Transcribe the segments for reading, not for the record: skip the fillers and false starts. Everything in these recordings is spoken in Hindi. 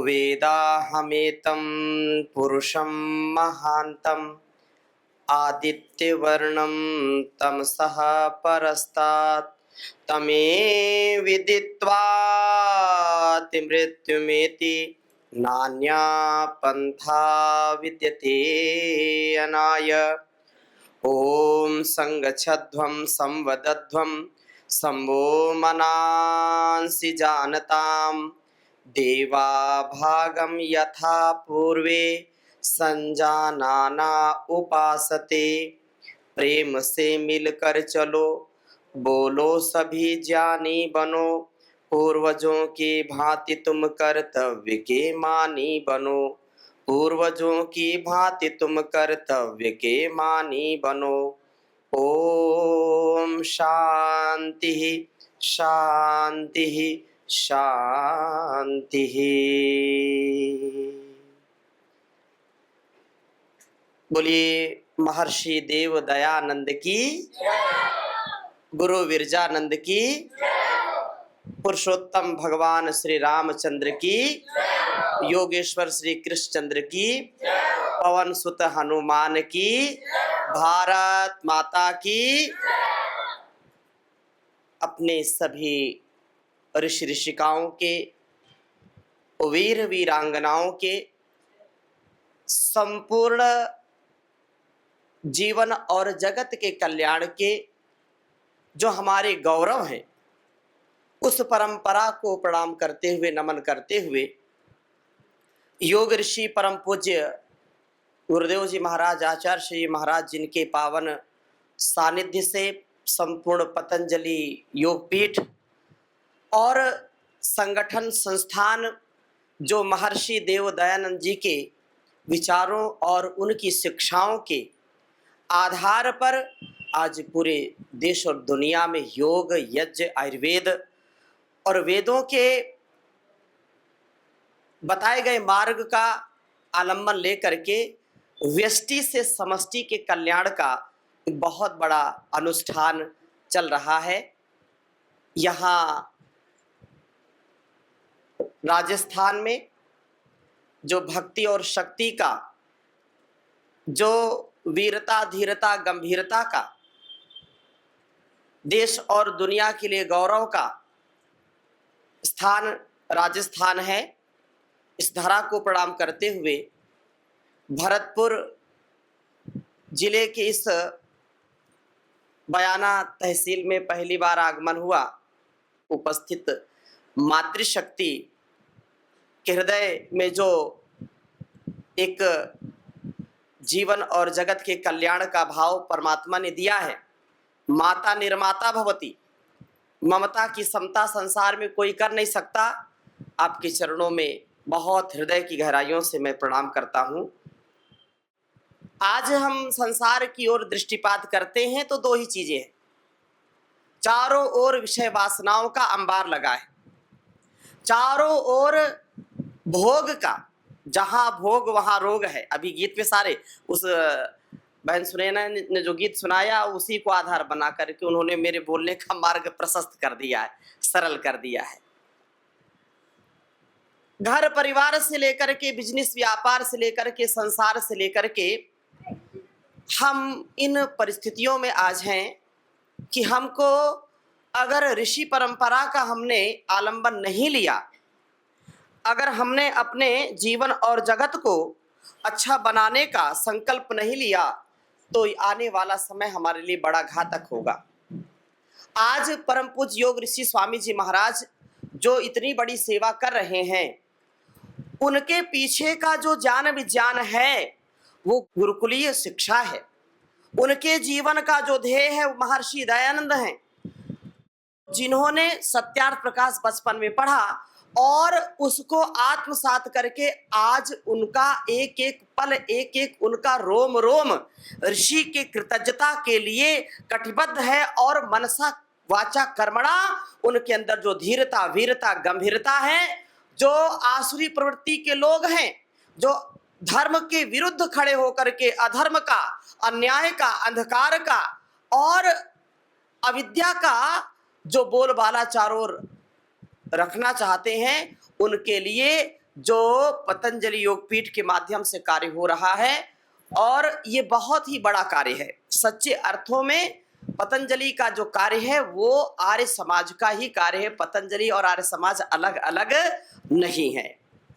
वेदाहमेतं पुरुषं महान्तम् आदित्यवर्णं तमसः परस्तात् तमे विदित्वाति मृत्युमेति नान्या पन्था विद्यते अनाय। ॐ संगच्छध्वं संवदध्वं शम्भो मनांसि जानताम् देवा भागं यथा पूर्वे संजानाना उपासते। प्रेम से मिलकर चलो, बोलो सभी ज्ञानी बनो, पूर्वजों की भांति तुम कर्तव्य के मानी बनो। पूर्वजों की भांति तुम कर्तव्य के मानी बनो। ओम शांति शांति शांति। बोलिए महर्षि देव दयानंद की, गुरु विरजानंद की, पुरुषोत्तम भगवान श्री रामचंद्र की, योगेश्वर श्री कृष्णचंद्र की, पवन सुत हनुमान की, भारत माता की। अपने सभी ऋषि ऋषिकाओं के, वीर वीरांगनाओं के संपूर्ण जीवन और जगत के कल्याण के जो हमारे गौरव हैं, उस परंपरा को प्रणाम करते हुए, नमन करते हुए, योग ऋषि परम पूज्य गुरुदेव जी महाराज, आचार्य श्री महाराज जिनके पावन सानिध्य से संपूर्ण पतंजलि योगपीठ और संगठन संस्थान जो महर्षि देव दयानंद जी के विचारों और उनकी शिक्षाओं के आधार पर आज पूरे देश और दुनिया में योग, यज्ञ, आयुर्वेद और वेदों के बताए गए मार्ग का आलंबन लेकर के व्यष्टि से समष्टि के कल्याण का एक बहुत बड़ा अनुष्ठान चल रहा है। यहाँ राजस्थान में जो भक्ति और शक्ति का, जो वीरता, धीरता, गंभीरता का, देश और दुनिया के लिए गौरव का स्थान राजस्थान है, इस धरा को प्रणाम करते हुए भरतपुर जिले के इस बयाना तहसील में पहली बार आगमन हुआ। उपस्थित मातृशक्ति के हृदय में जो एक जीवन और जगत के कल्याण का भाव परमात्मा ने दिया है, माता निर्माता भवती, ममता की समता संसार में कोई कर नहीं सकता। आपके चरणों में बहुत हृदय की गहराइयों से मैं प्रणाम करता हूँ। आज हम संसार की ओर दृष्टिपात करते हैं तो दो ही चीजें हैं। चारों ओर विषय वासनाओं का अंबार लगा है, चारों ओर भोग का, जहां भोग वहां रोग है। अभी गीत में सारे उस बहन सुनैना ने जो गीत सुनाया उसी को आधार बना करके उन्होंने मेरे बोलने का मार्ग प्रशस्त कर दिया है, सरल कर दिया है। घर परिवार से लेकर के, बिजनेस व्यापार से लेकर के, संसार से लेकर के, हम इन परिस्थितियों में आज हैं कि हमको अगर ऋषि परंपरा का हमने आलंबन नहीं लिया, अगर हमने अपने जीवन और जगत को अच्छा बनाने का संकल्प नहीं लिया, तो आने वाला समय हमारे लिए बड़ा घातक होगा। आज परम पूज्य योग ऋषि स्वामी जी महाराज जो इतनी बड़ी सेवा कर रहे हैं, उनके पीछे का जो ज्ञान विज्ञान है वो गुरुकुलीय शिक्षा है। उनके जीवन का जो ध्येय है वो महर्षि दयानंद हैं, जिन्होंने सत्यार्थ प्रकाश बचपन में पढ़ा और उसको आत्मसात करके आज उनका एक एक पल, एक एक उनका रोम रोम ऋषि के कृतज्ञता के लिए कटिबद्ध है। और मनसा वाचा कर्मणा उनके अंदर जो धीरता, वीरता, गंभीरता है, जो आसुरी प्रवृत्ति के लोग हैं, जो धर्म के विरुद्ध खड़े होकर के अधर्म का, अन्याय का, अंधकार का और अविद्या का जो बोलबाला चारों ओर रखना चाहते हैं, उनके लिए जो पतंजलि योगपीठ के माध्यम से कार्य हो रहा है और ये बहुत ही बड़ा कार्य है। सच्चे अर्थों में पतंजलि का जो कार्य है वो आर्य समाज का ही कार्य है। पतंजलि और आर्य समाज अलग अलग नहीं है।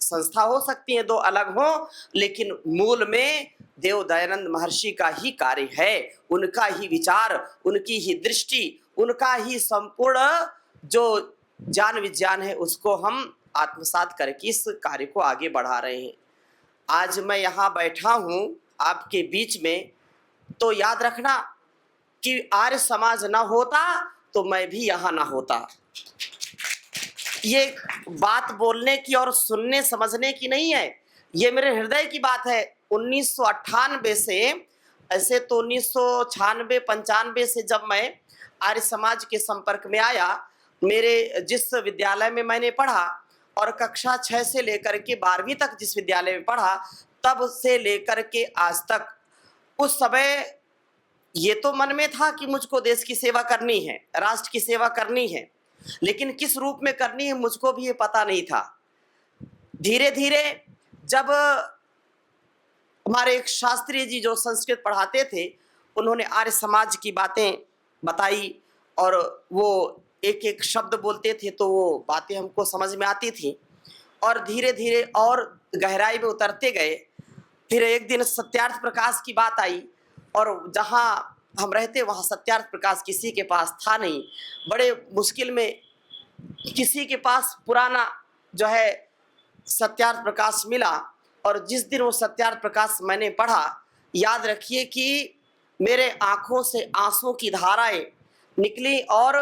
संस्था हो सकती है दो अलग हो, लेकिन मूल में देव दयानंद महर्षि का ही कार्य है। उनका ही विचार, उनकी ही दृष्टि, उनका ही संपूर्ण जो ज्ञान विज्ञान है उसको हम आत्मसात करके इस कार्य को आगे बढ़ा रहे हैं। आज मैं यहाँ बैठा हूँ आपके बीच में, तो याद रखना कि आर्य समाज ना होता तो मैं भी यहाँ ना होता। ये बात बोलने की और सुनने समझने की नहीं है, ये मेरे हृदय की बात है। 1998 से, ऐसे तो 1996-95 से जब मैं आर्य समाज के संपर्क में आया, मेरे जिस विद्यालय में मैंने पढ़ा और कक्षा 6 से लेकर के 12वीं तक जिस विद्यालय में पढ़ा, तब से लेकर के आज तक, उस समय ये तो मन में था कि मुझको देश की सेवा करनी है, राष्ट्र की सेवा करनी है, लेकिन किस रूप में करनी है मुझको भी ये पता नहीं था। धीरे धीरे जब हमारे एक शास्त्री जी जो संस्कृत पढ़ाते थे, उन्होंने आर्य समाज की बातें बताई और वो एक एक शब्द बोलते थे तो वो बातें हमको समझ में आती थी और धीरे धीरे और गहराई में उतरते गए। फिर एक दिन सत्यार्थ प्रकाश की बात आई और जहाँ हम रहते वहाँ सत्यार्थ प्रकाश किसी के पास था नहीं। बड़े मुश्किल में किसी के पास पुराना जो है सत्यार्थ प्रकाश मिला और जिस दिन वो सत्यार्थ प्रकाश मैंने पढ़ा, याद रखिए कि मेरे आंखों से आंसू की धाराएं निकली और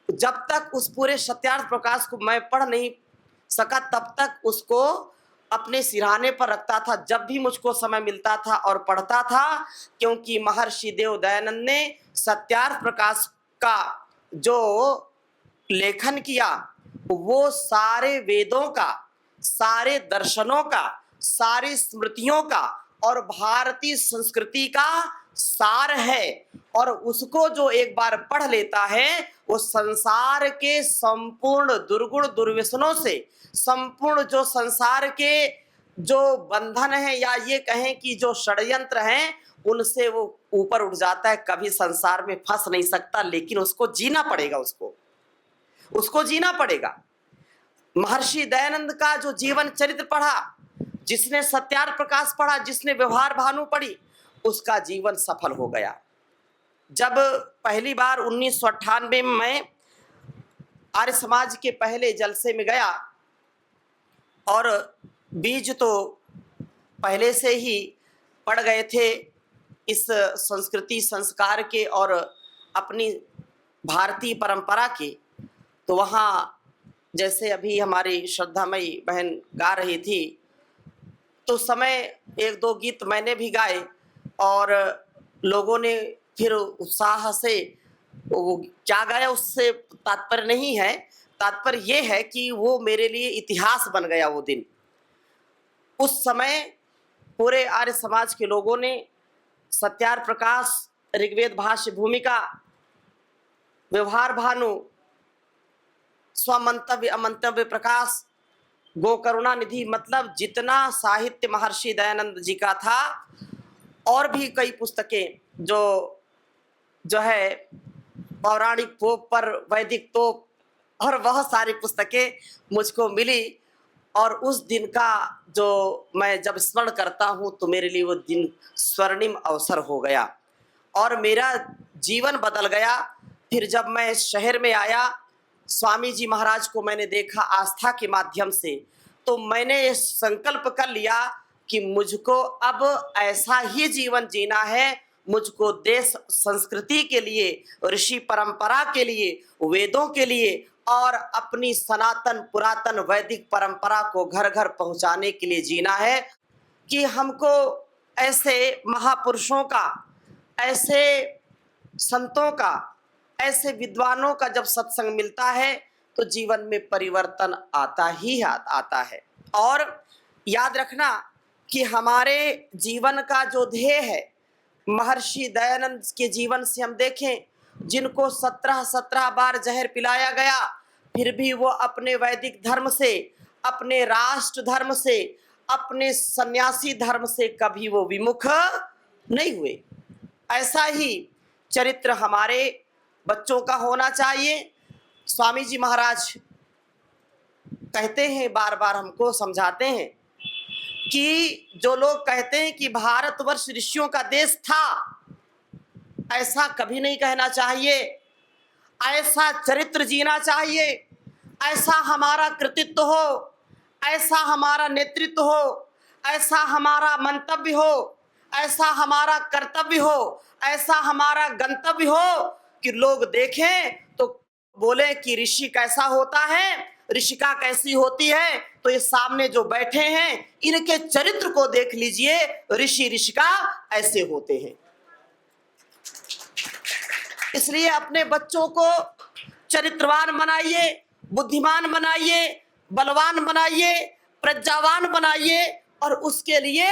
जब तक उस पूरे सत्यार्थ प्रकाश को मैं पढ़ नहीं सका तब तक उसको अपने सिरहाने पर रखता था, जब भी मुझको समय मिलता था और पढ़ता था, क्योंकि महर्षि देव दयानंद ने सत्यार्थ प्रकाश का जो लेखन किया वो सारे वेदों का, सारे दर्शनों का, सारी स्मृतियों का और भारतीय संस्कृति का सार है। और उसको जो एक बार पढ़ लेता है वो संसार के संपूर्ण दुर्गुण दुर्व्यसनों से, संपूर्ण जो संसार के जो बंधन है या ये कहें कि जो षड्यंत्र हैं, उनसे वो ऊपर उठ जाता है। कभी संसार में फंस नहीं सकता, लेकिन उसको जीना पड़ेगा, उसको जीना पड़ेगा। महर्षि दयानंद का जो जीवन चरित्र पढ़ा, जिसने सत्यार्थ प्रकाश पढ़ा, जिसने व्यवहार भानु पढ़ी, उसका जीवन सफल हो गया। जब पहली बार 1998 में मैं आर्य समाज के पहले जलसे में गया और बीज तो पहले से ही पड़ गए थे इस संस्कृति संस्कार के और अपनी भारतीय परंपरा के, तो वहाँ जैसे अभी हमारी श्रद्धामयी बहन गा रही थी तो समय एक दो गीत मैंने भी गाए और लोगों ने फिर उत्साह से वो क्या गाया उससे तात्पर्य नहीं है, तात्पर्य ये है कि वो मेरे लिए इतिहास बन गया वो दिन। उस समय पूरे आर्य समाज के लोगों ने सत्यार्थ प्रकाश, ऋग्वेद भाष्य भूमिका, व्यवहार भानु, स्वमंतव्य अमंतव्य प्रकाश, गो करुणा निधि, मतलब जितना साहित्य महर्षि दयानंद जी का था और भी कई पुस्तकें जो है पौराणिक तोप पर वैदिक तोप और बहुत सारी पुस्तकें मुझको मिली। और उस दिन का जो मैं जब स्मरण करता हूँ तो मेरे लिए वो दिन स्वर्णिम अवसर हो गया और मेरा जीवन बदल गया। फिर जब मैं शहर में आया, स्वामी जी महाराज को मैंने देखा आस्था के माध्यम से, तो मैंने ये संकल्प कर लिया कि मुझको अब ऐसा ही जीवन जीना है। मुझको देश संस्कृति के लिए, ऋषि परंपरा के लिए, वेदों के लिए और अपनी सनातन पुरातन वैदिक परंपरा को घर घर पहुंचाने के लिए जीना है। कि हमको ऐसे महापुरुषों का, ऐसे संतों का, ऐसे विद्वानों का जब सत्संग मिलता है तो जीवन में परिवर्तन आता ही आता है। और याद रखना कि हमारे जीवन का जो ध्येय है, महर्षि दयानंद के जीवन से हम देखें, जिनको 17 बार जहर पिलाया गया, फिर भी वो अपने वैदिक धर्म से, अपने राष्ट्र धर्म से, अपने सन्यासी धर्म से कभी वो विमुख नहीं हुए। ऐसा ही चरित्र हमारे बच्चों का होना चाहिए। स्वामी जी महाराज कहते हैं, बार बार हमको समझाते हैं कि जो लोग कहते हैं कि भारतवर्ष ऋषियों का देश था, ऐसा कभी नहीं कहना चाहिए। ऐसा चरित्र जीना चाहिए, ऐसा हमारा कृतित्व हो, ऐसा हमारा नेतृत्व हो, ऐसा हमारा मंतव्य हो, ऐसा हमारा कर्तव्य हो, ऐसा हमारा गंतव्य हो कि लोग देखें तो बोले कि ऋषि कैसा होता है, ऋषिका कैसी होती है। तो ये सामने जो बैठे हैं, इनके चरित्र को देख लीजिए, ऋषि ऋषिका ऐसे होते हैं। इसलिए अपने बच्चों को चरित्रवान बनाइए, बुद्धिमान बनाइए, बलवान बनाइए, प्रज्ञावान बनाइए, और उसके लिए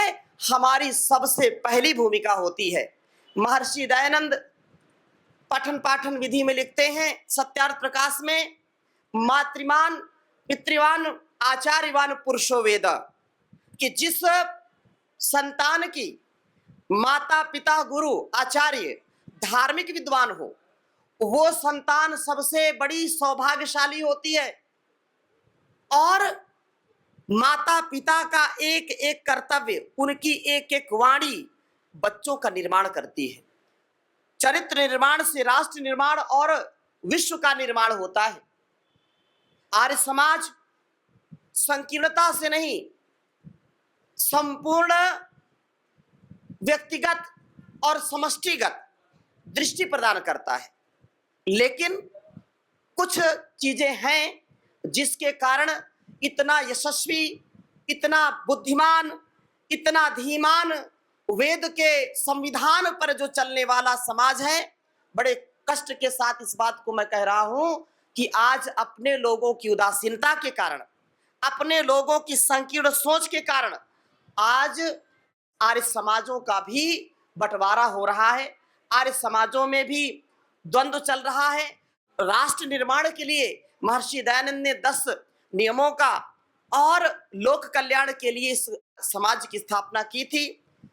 हमारी सबसे पहली भूमिका होती है। महर्षि दयानंद पठन पाठन विधि में लिखते हैं, सत्यार्थ प्रकाश में, मातृमान पितृवान आचार्यवान पुरुषो वेद, कि जिस संतान की माता पिता गुरु आचार्य धार्मिक विद्वान हो, वो संतान सबसे बड़ी सौभाग्यशाली होती है। और माता पिता का एक एक कर्तव्य, उनकी एक एक वाणी बच्चों का निर्माण करती है। चरित्र निर्माण से राष्ट्र निर्माण और विश्व का निर्माण होता है। आर्य समाज संकीर्णता से नहीं, संपूर्ण व्यक्तिगत और समष्टिगत दृष्टि प्रदान करता है। लेकिन कुछ चीजें हैं जिसके कारण इतना यशस्वी, इतना बुद्धिमान, इतना धीमान, वेद के संविधान पर जो चलने वाला समाज है, बड़े कष्ट के साथ इस बात को मैं कह रहा हूं कि आज अपने लोगों की उदासीनता के कारण, अपने लोगों की संकीर्ण सोच के कारण आज आर्य समाजों का भी बंटवारा हो रहा है। आर्य समाजों में भी द्वंद्व चल रहा है। राष्ट्र निर्माण के लिए महर्षि दयानंद ने 10 नियमों का और लोक कल्याण के लिए इस समाज की स्थापना की थी।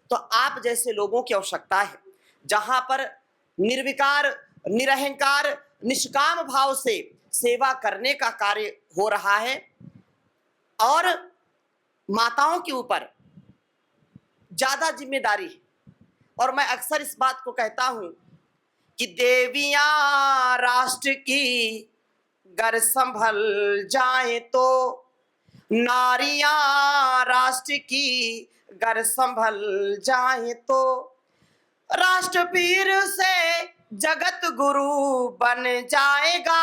तो आप जैसे लोगों की आवश्यकता है, जहां पर निर्विकार, निरहंकार, निष्काम भाव से सेवा करने का कार्य हो रहा है, और माताओं के ऊपर ज्यादा जिम्मेदारी है। और मैं अक्सर इस बात को कहता हूं कि देवियां राष्ट्र की गर संभल जाए तो, नारियां राष्ट्र की गर संभल जाए तो, राष्ट्रपीर से जगत गुरु बन जाएगा।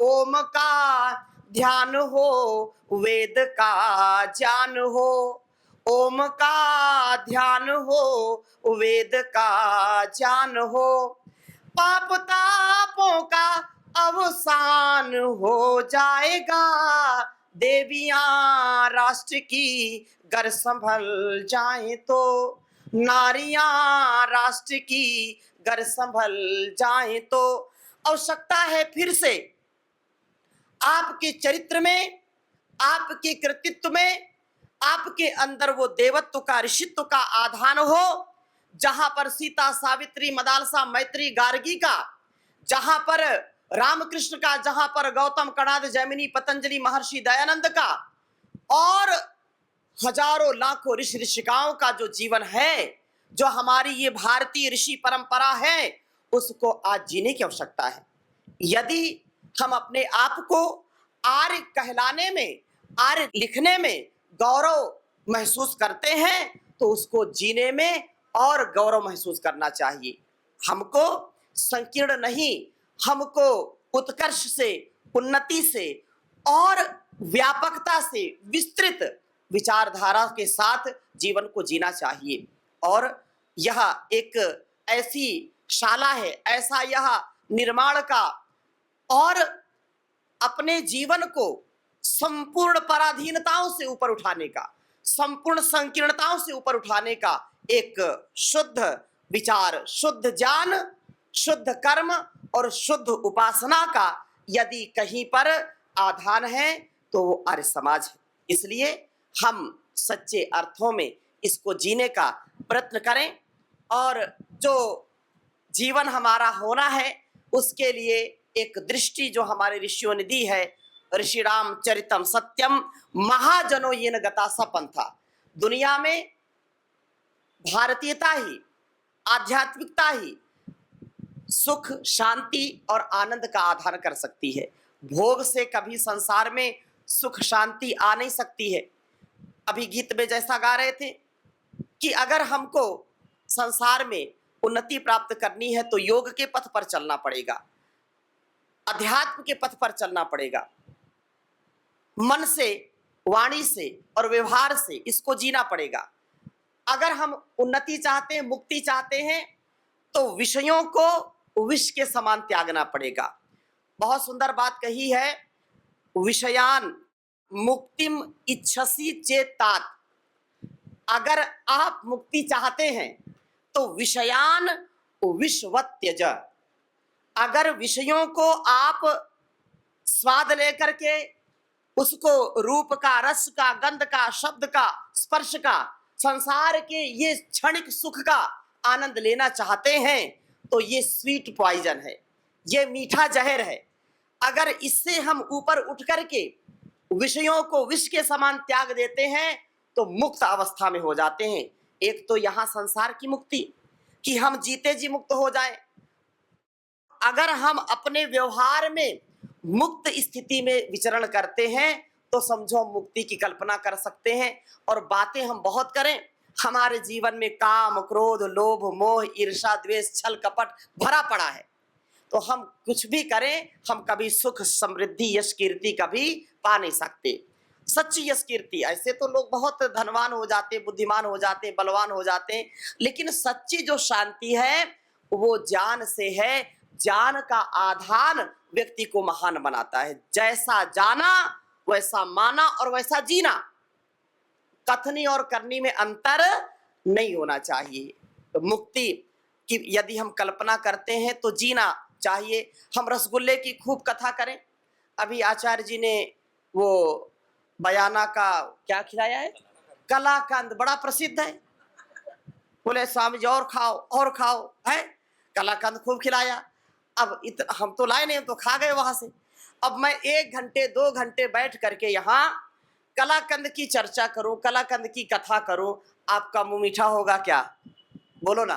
ओम का ध्यान हो, वेद का ज्ञान हो, ओम का ध्यान हो, वेद का ज्ञान हो, पाप तापों का अवसान हो जाएगा। देवियां राष्ट्र की गर संभल जाए तो, नारियां राष्ट्र की गर संभल जाए तो। आवश्यकता है फिर से आपके चरित्र में, आपके कृतित्व में, आपके अंदर वो देवत्व का, ऋषित्व का आधान हो, जहां पर सीता, सावित्री, मदालसा, मैत्री, गार्गी का, जहां पर रामकृष्ण का, जहां पर गौतम, कणाद, जैमिनी, पतंजलि, महर्षि दयानंद का, और हजारों लाखों ऋषि ऋषिकाओं का जो जीवन है, जो हमारी ये भारतीय ऋषि परंपरा है, उसको आज जीने की आवश्यकता है। यदि हम अपने आप को आर्य कहलाने में, आर्य लिखने में गौरव महसूस करते हैं, तो उसको जीने में और गौरव महसूस करना चाहिए। हमको संकीर्ण नहीं, हमको उत्कर्ष से, उन्नति से और व्यापकता से, विस्तृत विचारधारा के साथ जीवन को जीना चाहिए। और यह एक ऐसी शाला है, ऐसा यह निर्माण का और अपने जीवन को संपूर्ण पराधीनताओं से ऊपर उठाने का, संपूर्ण संकीर्णताओं से ऊपर उठाने का एक शुद्ध विचार, शुद्ध ज्ञान, शुद्ध कर्म और शुद्ध उपासना का यदि कहीं पर आधान है तो वो आर्य समाज है। इसलिए हम सच्चे अर्थों में इसको जीने का प्रयत्न करें और जो जीवन हमारा होना है उसके लिए एक दृष्टि जो हमारे ऋषियों ने दी है, ऋषि रामचरितम सत्यम महाजनो येन गता सपंथा। दुनिया में भारतीयता ही, आध्यात्मिकता ही सुख, शांति और आनंद का आधार कर सकती है। भोग से कभी संसार में सुख शांति आ नहीं सकती है। अभी गीत में जैसा गा रहे थे कि अगर हमको संसार में उन्नति प्राप्त करनी है तो योग के पथ पर चलना पड़ेगा, अध्यात्म के पथ पर चलना पड़ेगा, मन से, वाणी से और व्यवहार से इसको जीना पड़ेगा। अगर हम उन्नति चाहते हैं, मुक्ति चाहते हैं, तो विषयों को विष के समान त्यागना पड़ेगा। बहुत सुंदर बात कही है, विषयान मुक्तिम इच्छसि चेतात। अगर आप मुक्ति चाहते हैं तो विषयान विषवत त्यज। अगर विषयों को आप स्वाद लेकर के उसको रूप का, रस का, गंध का, शब्द का, स्पर्श का, संसार के ये क्षणिक सुख का आनंद लेना चाहते हैं तो ये स्वीट पॉइजन है, ये मीठा जहर है। अगर इससे हम ऊपर उठ करके विषयों को विष के समान त्याग देते हैं तो मुक्त अवस्था में हो जाते हैं। एक तो यहां संसार की मुक्ति कि हम जीते जी मुक्त हो जाएं। अगर हम अपने व्यवहार में मुक्त स्थिति में विचरण करते हैं तो समझो मुक्ति की कल्पना कर सकते हैं। और बातें हम बहुत करें, हमारे जीवन में काम, क्रोध, लोभ, मोह, ईर्ष्या, द्वेष, छल, कपट भरा पड़ा है, तो हम कुछ भी करें, हम कभी सुख, समृद्धि, यश, कीर्ति कभी पा नहीं सकते। सच्ची यश कीर्ति, ऐसे तो लोग बहुत धनवान हो जाते, बुद्धिमान हो जाते, बलवान हो जाते, लेकिन सच्ची जो शांति है वो ज्ञान से है। ज्ञान का आधान व्यक्ति को महान बनाता है। जैसा जाना वैसा माना और वैसा जीना। कथनी और करनी में अंतर नहीं होना चाहिए। तो मुक्ति की यदि हम कल्पना करते हैं तो जीना चाहिए। हम रसगुल्ले की खूब कथा करें। अभी आचार्य जी ने वो बयाना का क्या खिलाया है, कलाकंद, बड़ा प्रसिद्ध है। बोले स्वामी जी और खाओ है, कलाकंद खूब खिलाया। अब हम तो लाए नहीं, हम तो खा गए वहां से। अब मैं 1 घंटे 2 घंटे बैठ करके यहाँ कलाकंद की चर्चा करूं, कलाकंद की कथा करूं, आपका मुंह मीठा होगा क्या? बोलो ना।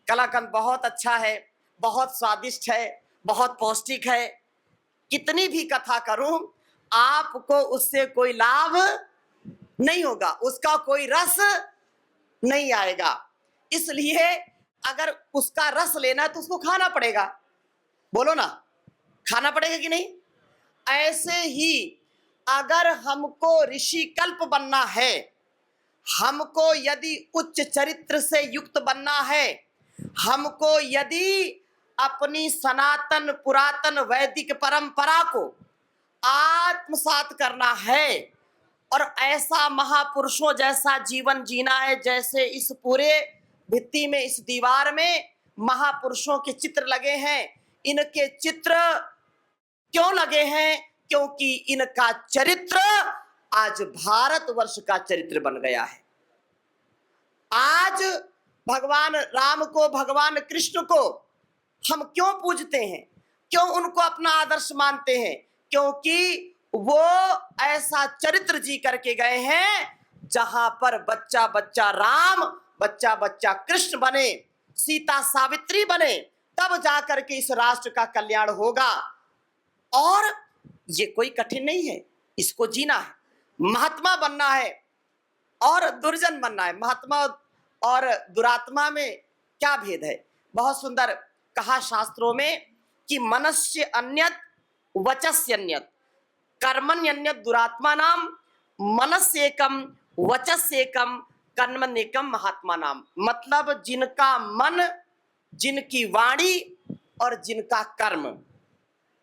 कलाकंद बहुत अच्छा है, बहुत स्वादिष्ट है, बहुत पौष्टिक है। कितनी भी कथा करूं आपको उससे कोई लाभ नहीं होगा, उसका कोई रस नहीं आएगा। इसलिए अगर उसका रस लेना है तो उसको खाना पड़ेगा। बोलो ना, खाना पड़ेगा कि नहीं? ऐसे ही अगर हमको ऋषि कल्प बनना है, हमको यदि उच्च चरित्र से युक्त बनना है, हमको यदि अपनी सनातन पुरातन वैदिक परंपरा को आत्मसात करना है और ऐसा महापुरुषों जैसा जीवन जीना है, जैसे इस पूरे भित्ति में, इस दीवार में महापुरुषों के चित्र लगे हैं। इनके चित्र क्यों लगे हैं? क्योंकि इनका चरित्र आज भारतवर्ष का चरित्र बन गया है। आज भगवान राम को, भगवान कृष्ण को हम क्यों पूजते हैं, क्यों उनको अपना आदर्श मानते हैं? क्योंकि वो ऐसा चरित्र जी करके गए हैं जहां पर बच्चा बच्चा राम, बच्चा बच्चा कृष्ण बने, सीता सावित्री बने, तब जाकर के इस राष्ट्र का कल्याण होगा। और ये कोई कठिन नहीं है, इसको जीना है। महात्मा बनना है और दुर्जन बनना है। महात्मा और दुरात्मा में क्या भेद है? बहुत सुंदर कहा शास्त्रों में कि मनस्य अन्यत वचस्य अन्यत कर्मण्यन्यत दुरात्मा नाम मनस्येकम वचस्येकम कर्मण्येकम महात्मा नाम। मतलब जिनका मन, जिनकी वाणी और जिनका कर्म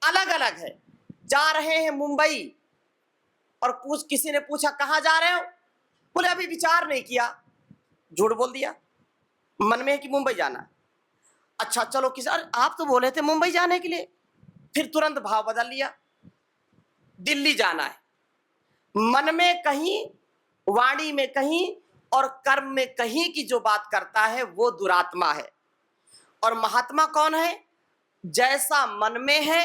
अलग अलग है। जा रहे हैं मुंबई और किसी ने पूछा कहाँ जा रहे हो? बोले अभी विचार नहीं किया। झूठ बोल दिया, मन में है कि मुंबई जाना। अच्छा चलो, किसी, अरे आप तो बोले थे मुंबई जाने के लिए। फिर तुरंत भाव बदल लिया, दिल्ली जाना है। मन में कहीं, वाणी में कहीं और कर्म में कहीं की जो बात करता है वो दुरात्मा है। और महात्मा कौन है? जैसा मन में है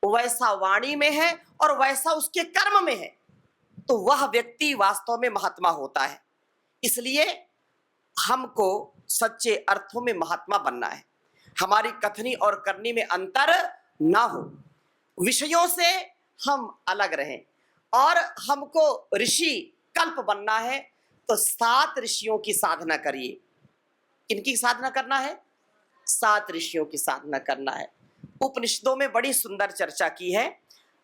वैसा वाणी में है और वैसा उसके कर्म में है, तो वह व्यक्ति वास्तव में महात्मा होता है। इसलिए हमको सच्चे अर्थों में महात्मा बनना है। हमारी कथनी और करनी में अंतर ना हो, विषयों से हम अलग रहें और हमको ऋषि कल्प बनना है तो 7 ऋषियों की साधना करिए। किनकी साधना करना है? 7 ऋषियों की साधना करना है। उपनिषदों में बड़ी सुंदर चर्चा की है,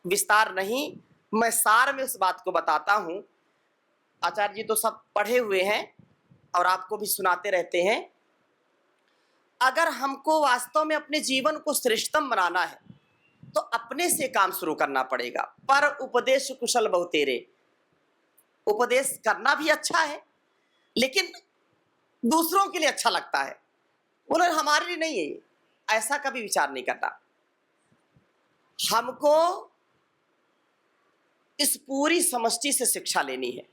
विस्तार नहीं, मैं सार में उस बात को बताता हूं। आचार्य जी तो सब पढ़े हुए हैं और आपको भी सुनाते रहते हैं। अगर हमको वास्तव में अपने जीवन को श्रेष्ठतम बनाना है तो अपने से काम शुरू करना पड़ेगा। पर उपदेश कुशल बहुतेरे, उपदेश करना भी अच्छा है लेकिन दूसरों के लिए अच्छा लगता है, बोले हमारे लिए नहीं है ये, ऐसा कभी विचार नहीं करना। हमको इस पूरी समष्टि से शिक्षा लेनी है।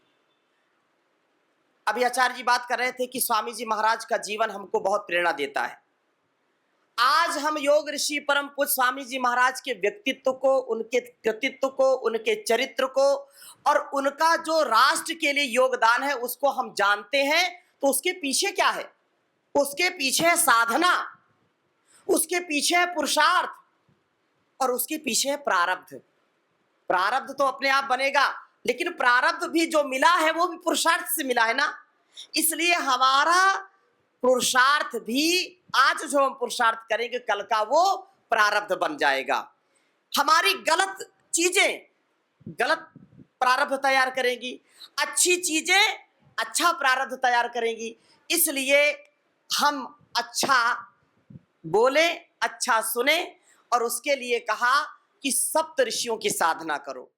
अभी आचार्य जी बात कर रहे थे कि स्वामी जी महाराज का जीवन हमको बहुत प्रेरणा देता है। आज हम योग ऋषि परम पूज्य स्वामी जी महाराज के व्यक्तित्व को, उनके कृतित्व को, उनके चरित्र को और उनका जो राष्ट्र के लिए योगदान है उसको हम जानते हैं। तो उसके पीछे क्या है? उसके पीछे है साधना, उसके पीछे है पुरुषार्थ और उसके पीछे है प्रारब्ध। प्रारब्ध तो अपने आप बनेगा लेकिन प्रारब्ध भी जो मिला है वो भी पुरुषार्थ से मिला है ना। इसलिए हमारा पुरुषार्थ भी, आज जो हम पुरुषार्थ करेंगे कल का वो प्रारब्ध बन जाएगा। हमारी गलत चीजें गलत प्रारब्ध तैयार करेंगी, अच्छी चीजें अच्छा प्रारब्ध तैयार करेंगी। इसलिए हम अच्छा बोले, अच्छा सुने और उसके लिए कहा कि सप्त ऋषियों की साधना करो।